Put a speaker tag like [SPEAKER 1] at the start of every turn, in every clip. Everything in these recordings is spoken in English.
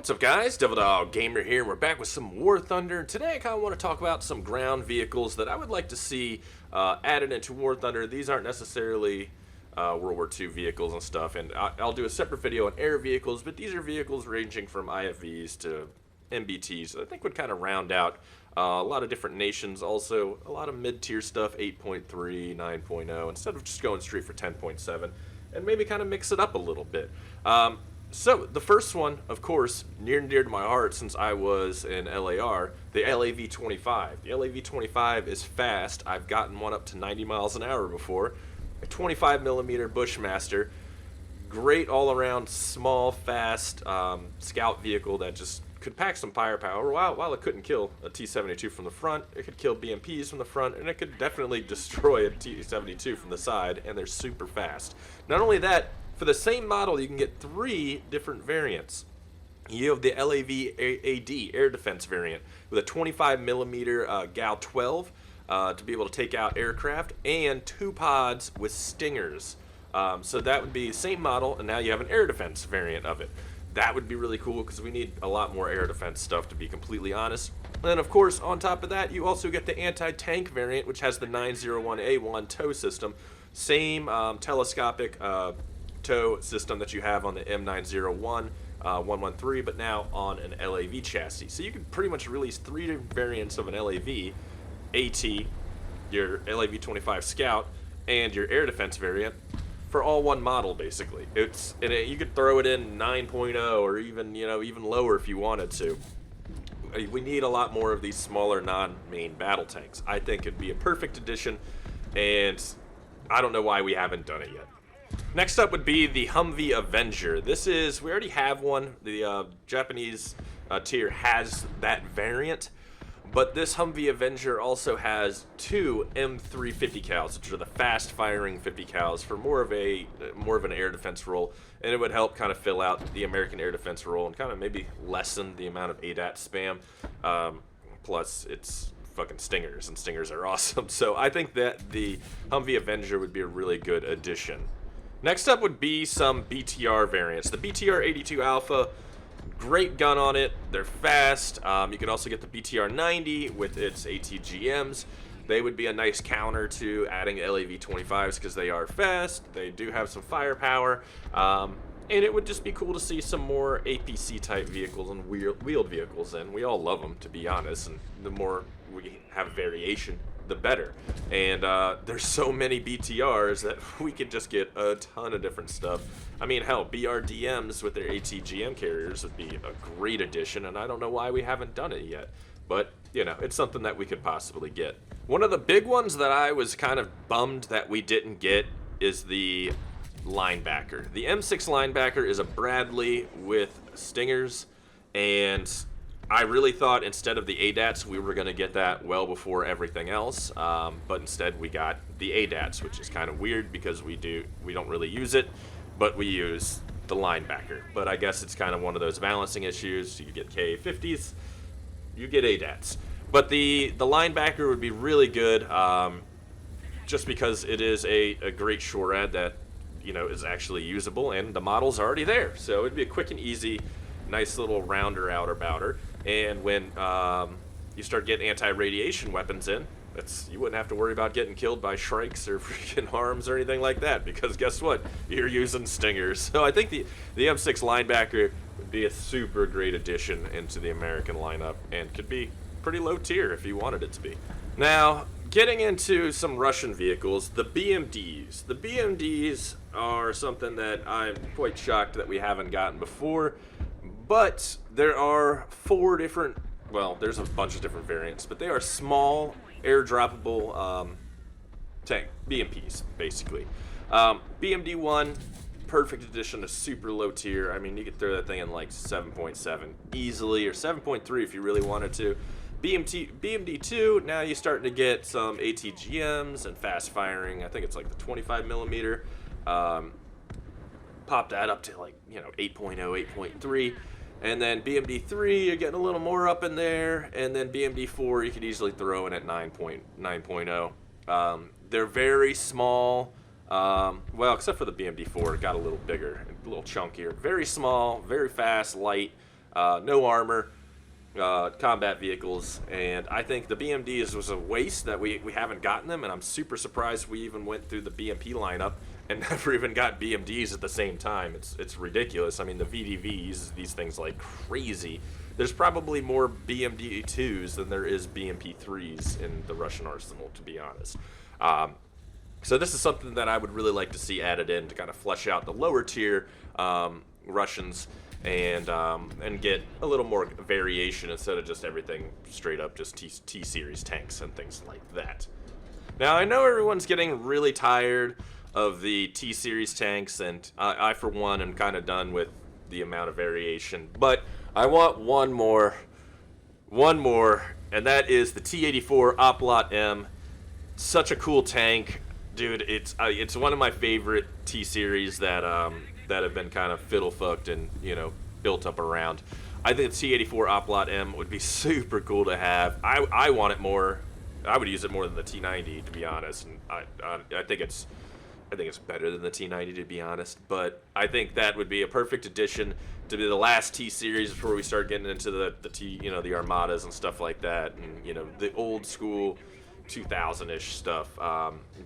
[SPEAKER 1] What's up, guys? TheDevildogGamer here. We're back with some War Thunder. Today I kind of want to talk about some ground vehicles that I would like to see added into War Thunder. These aren't necessarily World War II vehicles and stuff, and I'll do a separate video on air vehicles, but these are vehicles ranging from IFVs to MBTs that I think would kind of round out a lot of different nations. Also, a lot of mid-tier stuff, 8.3, 9.0, instead of just going straight for 10.7, and maybe kind of mix it up a little bit. So, the first one, of course, near and dear to my heart since I was in LAR, the LAV-25. The LAV-25 is fast. I've gotten one up to 90 miles an hour before. A 25mm Bushmaster. Great all-around, small, fast scout vehicle that just could pack some firepower. While it couldn't kill a T-72 from the front, it could kill BMPs from the front, and it could definitely destroy a T-72 from the side, and they're super fast. Not only that, for the same model, you can get 3 different variants. You have the LAV-AD, Air Defense Variant, with a 25mm GAU-12 to be able to take out aircraft, and 2 pods with Stingers. So that would be the same model, and now you have an Air Defense variant of it. That would be really cool, because we need a lot more air defense stuff, to be completely honest. And then, of course, on top of that, you also get the Anti-Tank Variant, which has the 901A1 tow system. Same telescopic tow system that you have on the M901 113, but now on an LAV chassis. So you can pretty much release 3 different variants of an LAV, AT, your LAV-25 Scout, and your air defense variant for all one model, basically. You could throw it in 9.0 or even lower if you wanted to. We need a lot more of these smaller non-main battle tanks. I think it'd be a perfect addition, and I don't know why we haven't done it yet. Next up would be the Humvee Avenger. We already have one. The Japanese tier has that variant, but this Humvee Avenger also has 2 M350 cals, which are the fast-firing 50 cals for more of an air defense role, and it would help kind of fill out the American air defense role and kind of maybe lessen the amount of ADAT spam. Plus, it's fucking Stingers, and Stingers are awesome. So I think that the Humvee Avenger would be a really good addition. Next up would be some BTR variants. The BTR 82 Alpha, great gun on it. They're fast. You can also get the BTR 90 with its ATGMs. They would be a nice counter to adding LAV-25s because they are fast. They do have some firepower. And it would just be cool to see some more APC type vehicles and wheeled vehicles. And we all love them, to be honest. And the more we have variation, the better. And there's so many BTRs that we could just get a ton of different stuff. I mean, hell, BRDMs with their ATGM carriers would be a great addition, and I don't know why we haven't done it yet. But, it's something that we could possibly get. One of the big ones that I was kind of bummed that we didn't get is the linebacker. The M6 linebacker is a Bradley with Stingers, and I really thought instead of the ADATs we were going to get that well before everything else, but instead we got the ADATs, which is kind of weird because we don't really use it, but we use the linebacker. But I guess it's kind of one of those balancing issues. You get KA-50s, you get ADATs. But the linebacker would be really good, just because it is a great SHORAD that is actually usable, and the model's already there. So it'd be a quick and easy, nice little rounder outer bouter. And when you start getting anti-radiation weapons in, you wouldn't have to worry about getting killed by Shrikes or freaking Harms or anything like that, because guess what? You're using Stingers. So I think the M6 linebacker would be a super great addition into the American lineup, and could be pretty low tier if you wanted it to be. Now, getting into some Russian vehicles, the BMDs. The BMDs are something that I'm quite shocked that we haven't gotten before. But there are 4 different, there's a bunch of different variants, but they are small, airdroppable tank, BMPs, basically. BMD-1, perfect addition to super low tier. I mean, you could throw that thing in like 7.7 easily, or 7.3 if you really wanted to. BMD-2, now you're starting to get some ATGMs and fast firing. I think it's like the 25mm. Pop that up to like, 8.0, 8.3. And then BMD-3, you're getting a little more up in there. And then BMD-4, you could easily throw in at 9.0. They're very small. Except for the BMD-4, it got a little bigger, a little chunkier. Very small, very fast, light. no armor, combat vehicles, and I think the BMDs was a waste that we haven't gotten them, and I'm super surprised we even went through the BMP lineup and never even got BMDs at the same time. It's ridiculous. I mean, the VDVs, these things like crazy. There's probably more BMD2s than there is BMP3s in the Russian arsenal, to be honest. So this is something that I would really like to see added in to kind of flesh out the lower tier Russians and get a little more variation instead of just everything straight up just T-series tanks and things like that. Now, I know everyone's getting really tired of the T-series tanks, and I for one am kind of done with the amount of variation, but I want one more, and that is the T-84 Oplot M. Such a cool tank, dude. It's one of my favorite T-series that have been kind of fiddle-fucked and, you know, built up around. I think the T-84 Oplot M would be super cool to have. I want it more. I would use it more than the T-90, to be honest. And I think it's better than the T-90, to be honest. But I think that would be a perfect addition to be the last T-series before we start getting into the the Armadas and stuff like that, and, you know, the old school 2000-ish stuff.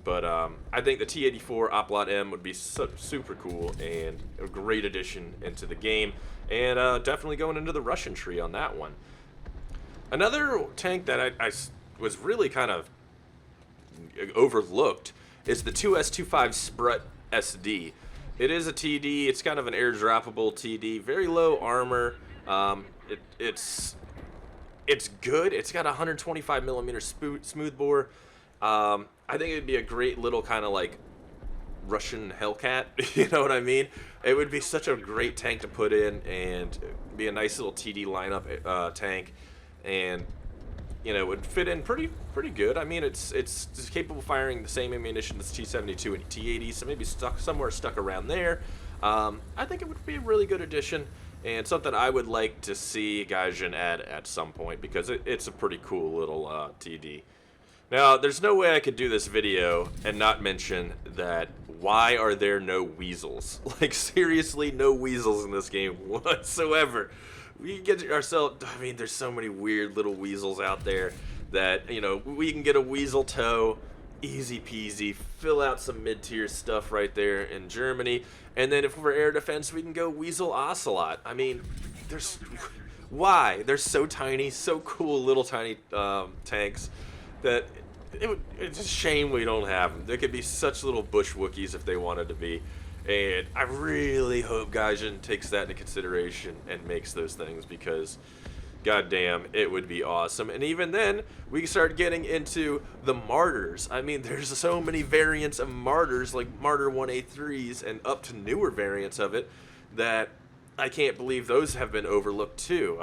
[SPEAKER 1] But I think the T-84 Oplot M would be super cool and a great addition into the game, and definitely going into the Russian tree on that one. Another tank that I was really kind of overlooked is the 2S25 SPRUT SD. It is a TD. It's kind of an airdroppable TD. Very low armor. It's good. It's got a 125 millimeter smoothbore. I think it'd be a great little kind of like Russian Hellcat. You know what I mean? It would be such a great tank to put in and be a nice little TD lineup tank, and, you know, it would fit in pretty good. I mean, it's capable of firing the same ammunition as T-72 and T-80, so maybe somewhere stuck around there. I think it would be a really good addition, and something I would like to see Gaijin add at some point, because it's a pretty cool little TD. Now, there's no way I could do this video and not mention that why are there no weasels? Like, seriously, no weasels in this game whatsoever. We get ourselves, I mean, there's so many weird little weasels out there that, you know, we can get a weasel toe, easy peasy, fill out some mid-tier stuff right there in Germany, and then if we're air defense, we can go weasel ocelot. I mean, why? They're so tiny, so cool little tiny tanks that it's a shame we don't have them. They could be such little bush Wookiees if they wanted to be. And I really hope Gaijin takes that into consideration and makes those things, because goddamn, it would be awesome. And even then, we can start getting into the Martyrs. I mean, there's so many variants of Martyrs, like Martyr 1A3s and up to newer variants of it, that I can't believe those have been overlooked too.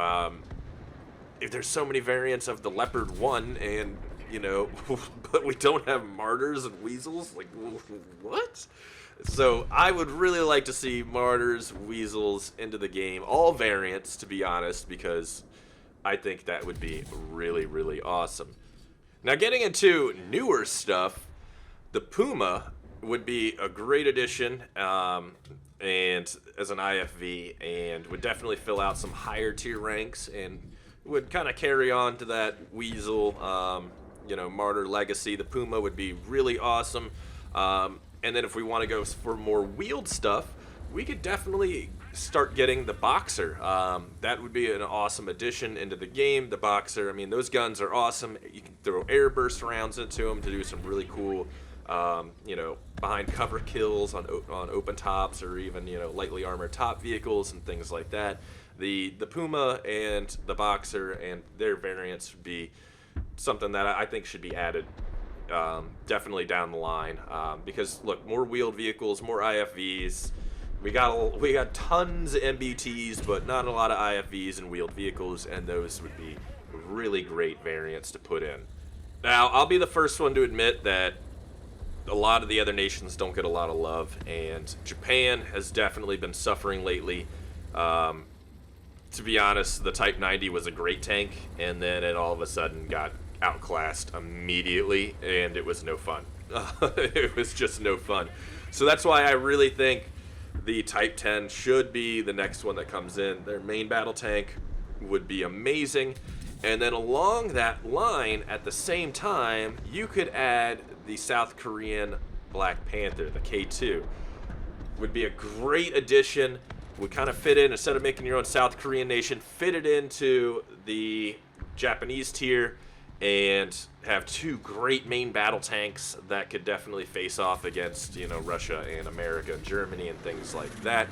[SPEAKER 1] If there's so many variants of the Leopard 1, and, you know, but we don't have Martyrs and weasels, like, what? So I would really like to see Martyrs, weasels into the game, all variants, to be honest, because I think that would be really, really awesome. Now, getting into newer stuff, the Puma would be a great addition, and as an IFV, and would definitely fill out some higher tier ranks, and would kind of carry on to that weasel, Martyr legacy. The Puma would be really awesome. And then if we want to go for more wheeled stuff, we could definitely start getting the Boxer. That would be an awesome addition into the game. The Boxer, I mean, those guns are awesome. You can throw air burst rounds into them to do some really cool, behind cover kills on open tops, or even, lightly armored top vehicles and things like that. The Puma and the Boxer and their variants would be something that I think should be added definitely down the line, because look, more wheeled vehicles, more IFVs. We got tons of MBTs, but not a lot of IFVs and wheeled vehicles, and those would be really great variants to put in. Now, I'll be the first one to admit that a lot of the other nations don't get a lot of love, and Japan has definitely been suffering lately. To be honest, the Type 90 was a great tank, and then it all of a sudden got outclassed immediately, and it was no fun. It was just no fun. So that's why I really think the Type 10 should be the next one that comes in. Their main battle tank would be amazing. And then along that line, at the same time, you could add the South Korean Black Panther, the K2. Would be a great addition. Would kind of fit in, instead of making your own South Korean nation, fit it into the Japanese tier and have two great main battle tanks that could definitely face off against, you know, Russia and America and Germany and things like that.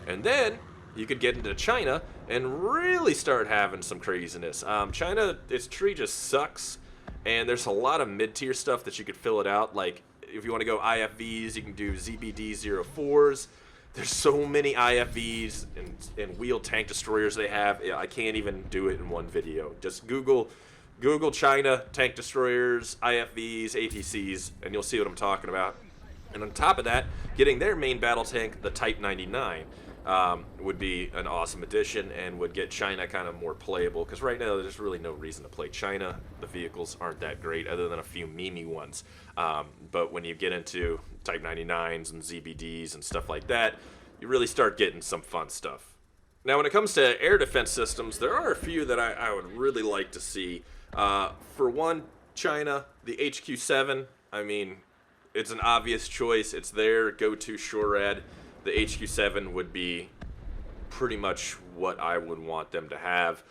[SPEAKER 1] And then you could get into China and really start having some craziness. China, its tree just sucks, and there's a lot of mid-tier stuff that you could fill it out. Like, if you want to go IFVs, you can do ZBD-04s. There's so many IFVs and wheeled tank destroyers they have. I can't even do it in one video. Just Google China tank destroyers, IFVs, APCs, and you'll see what I'm talking about. And on top of that, getting their main battle tank, the Type 99, would be an awesome addition and would get China kind of more playable, because right now there's really no reason to play China. The vehicles aren't that great other than a few meme ones. But when you get into Type 99s and ZBDs and stuff like that, you really start getting some fun stuff. Now, when it comes to air defense systems, there are a few that I would really like to see. For one, China, the HQ-7, I mean, it's an obvious choice. It's their go-to SHORAD. The HQ-7 would be pretty much what I would want them to have.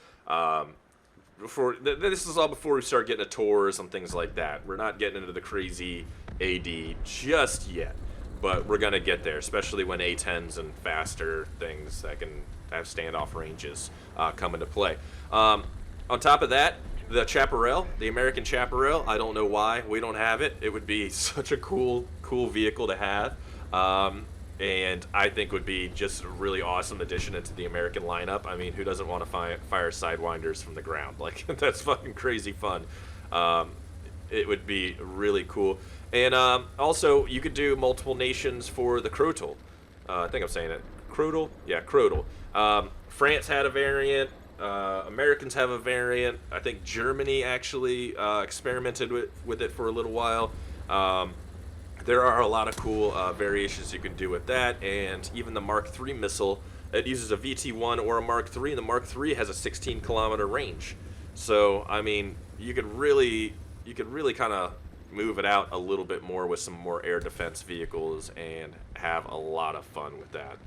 [SPEAKER 1] This is all before we start getting to tours and things like that. We're not getting into the crazy AD just yet, but we're going to get there, especially when A-10s and faster things that can have standoff ranges come into play. On top of that, the Chaparral, the American Chaparral, I don't know why we don't have it. It would be such a cool vehicle to have. And I think would be just a really awesome addition into the American lineup. I mean, who doesn't want to fire Sidewinders from the ground? Like, that's fucking crazy fun. It would be really cool. And also, you could do multiple nations for the Croto. I think I'm saying it. Croto? Yeah, Croto. France had a variant. Americans have a variant. I think Germany actually experimented with it for a little while. There are a lot of cool variations you can do with that, and even the Mark III missile, it uses a VT-1 or a Mark III, and the Mark III has a 16-kilometer range. So, I mean, you could really kind of move it out a little bit more with some more air defense vehicles and have a lot of fun with that.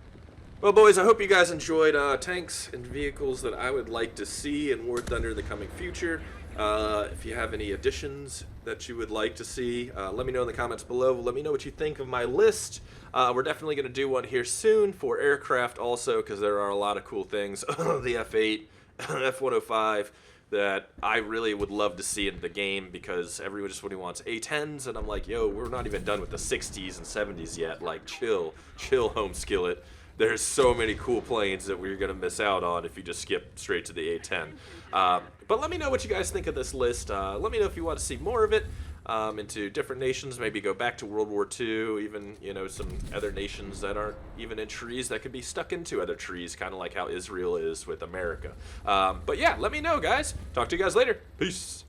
[SPEAKER 1] Well, boys, I hope you guys enjoyed tanks and vehicles that I would like to see in War Thunder in the coming future. If you have any additions that you would like to see, let me know in the comments below. Let me know what you think of my list. We're definitely going to do one here soon for aircraft also, because there are a lot of cool things. The F-8, F-105, that I really would love to see in the game, because everyone just really wants A-10s, and I'm like, yo, we're not even done with the 60s and 70s yet. Like, chill, home skillet. There's so many cool planes that we're going to miss out on if you just skip straight to the A-10. But let me know what you guys think of this list. Let me know if you want to see more of it into different nations. Maybe go back to World War II, even, you know, some other nations that aren't even in trees that could be stuck into other trees, kind of like how Israel is with America. But yeah, let me know, guys. Talk to you guys later. Peace.